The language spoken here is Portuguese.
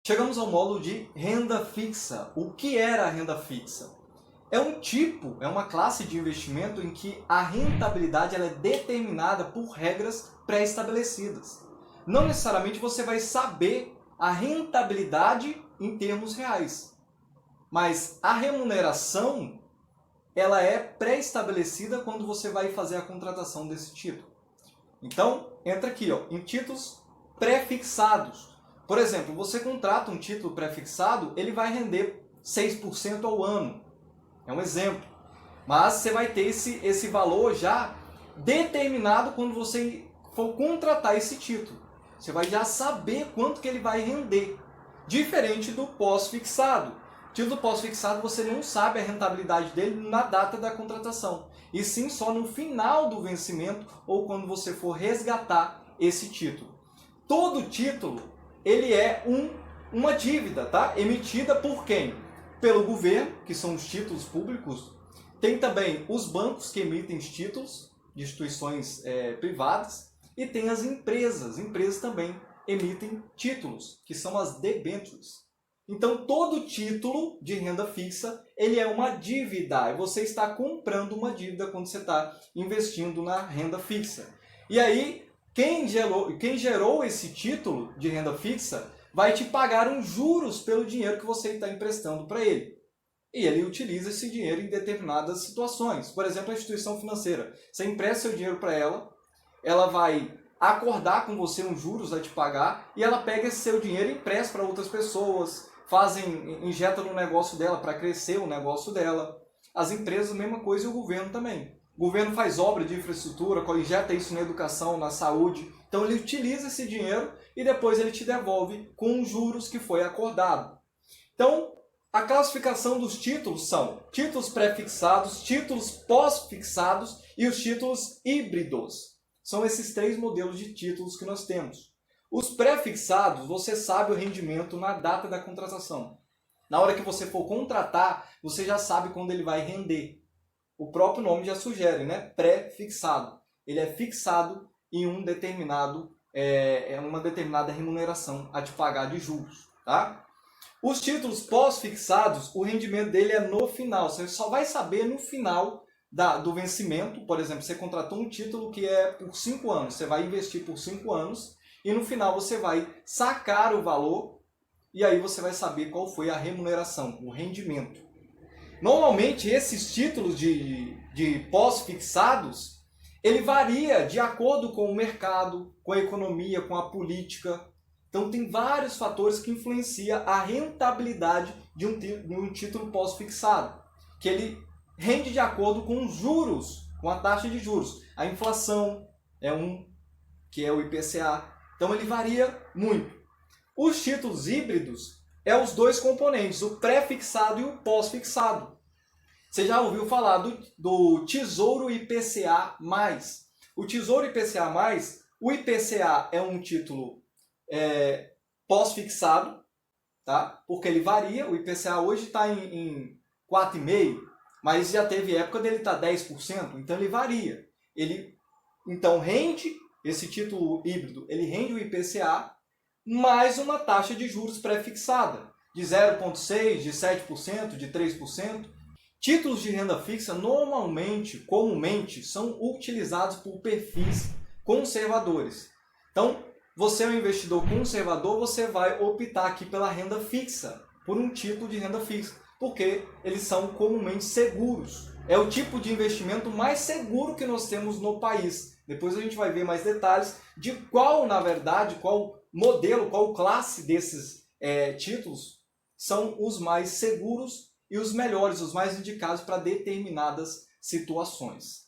Chegamos ao módulo de renda fixa. O que era a renda fixa? É uma classe de investimento em que a rentabilidade ela é determinada por regras pré-estabelecidas. Não necessariamente você vai saber a rentabilidade em termos reais, mas a remuneração ela é pré-estabelecida quando você vai fazer a contratação desse título. Então, entra aqui, em títulos pré-fixados. Por exemplo, você contrata um título pré-fixado, ele vai render 6% ao ano. É um exemplo. Mas você vai ter esse valor já determinado quando você for contratar esse título. Você vai já saber quanto que ele vai render. Diferente do pós-fixado. Título pós-fixado você não sabe a rentabilidade dele na data da contratação. E sim só no final do vencimento ou quando você for resgatar esse título. Todo título ele é uma dívida, tá? Emitida por quem? Pelo governo, que são os títulos públicos. Tem também os bancos que emitem os títulos de instituições privadas. E tem as empresas. Empresas também emitem títulos, que são as debêntures. Então, todo título de renda fixa, ele é uma dívida. E você está comprando uma dívida quando você está investindo na renda fixa. E aí, quem gerou esse título de renda fixa vai te pagar uns juros pelo dinheiro que você está emprestando para ele. E ele utiliza esse dinheiro em determinadas situações. Por exemplo, a instituição financeira. Você empresta seu dinheiro para ela, ela vai acordar com você uns juros a te pagar e ela pega esse seu dinheiro e empresta para outras pessoas, injeta no negócio dela para crescer o negócio dela. As empresas, a mesma coisa, e o governo também. O governo faz obra de infraestrutura, injeta isso na educação, na saúde. Então ele utiliza esse dinheiro e depois ele te devolve com os juros que foi acordado. Então, a classificação dos títulos são títulos pré-fixados, títulos pós-fixados e os títulos híbridos. São esses três modelos de títulos que nós temos. Os pré-fixados, você sabe o rendimento na data da contratação. Na hora que você for contratar, você já sabe quando ele vai render. O próprio nome já sugere, né? Pré-fixado. Ele é fixado em uma determinada remuneração a te pagar de juros. Tá? Os títulos pós-fixados, o rendimento dele é no final. Você só vai saber no final do vencimento. Por exemplo, você contratou um título que é por 5 anos. Você vai investir por 5 anos e no final você vai sacar o valor e aí você vai saber qual foi a remuneração, o rendimento. Normalmente, esses títulos de pós-fixados, ele varia de acordo com o mercado, com a economia, com a política. Então, tem vários fatores que influenciam a rentabilidade de um título pós-fixado, que ele rende de acordo com os juros, com a taxa de juros. A inflação que é o IPCA. Então, ele varia muito. Os títulos híbridos os dois componentes, o pré-fixado e o pós-fixado. Você já ouviu falar do Tesouro IPCA+. O Tesouro IPCA+, o IPCA é um título pós-fixado, tá? Porque ele varia. O IPCA hoje está em 4,5%, mas já teve época dele estar 10%, então ele varia. Então rende, esse título híbrido, ele rende o IPCA mais uma taxa de juros pré-fixada, de 0,6%, de 7%, de 3%. Títulos de renda fixa comumente, são utilizados por perfis conservadores. Então, você é um investidor conservador, você vai optar aqui pela renda fixa, por um tipo de renda fixa, porque eles são comumente seguros. É o tipo de investimento mais seguro que nós temos no país. Depois a gente vai ver mais detalhes de qual modelo, qual classe desses títulos são os mais seguros e os melhores, os mais indicados para determinadas situações.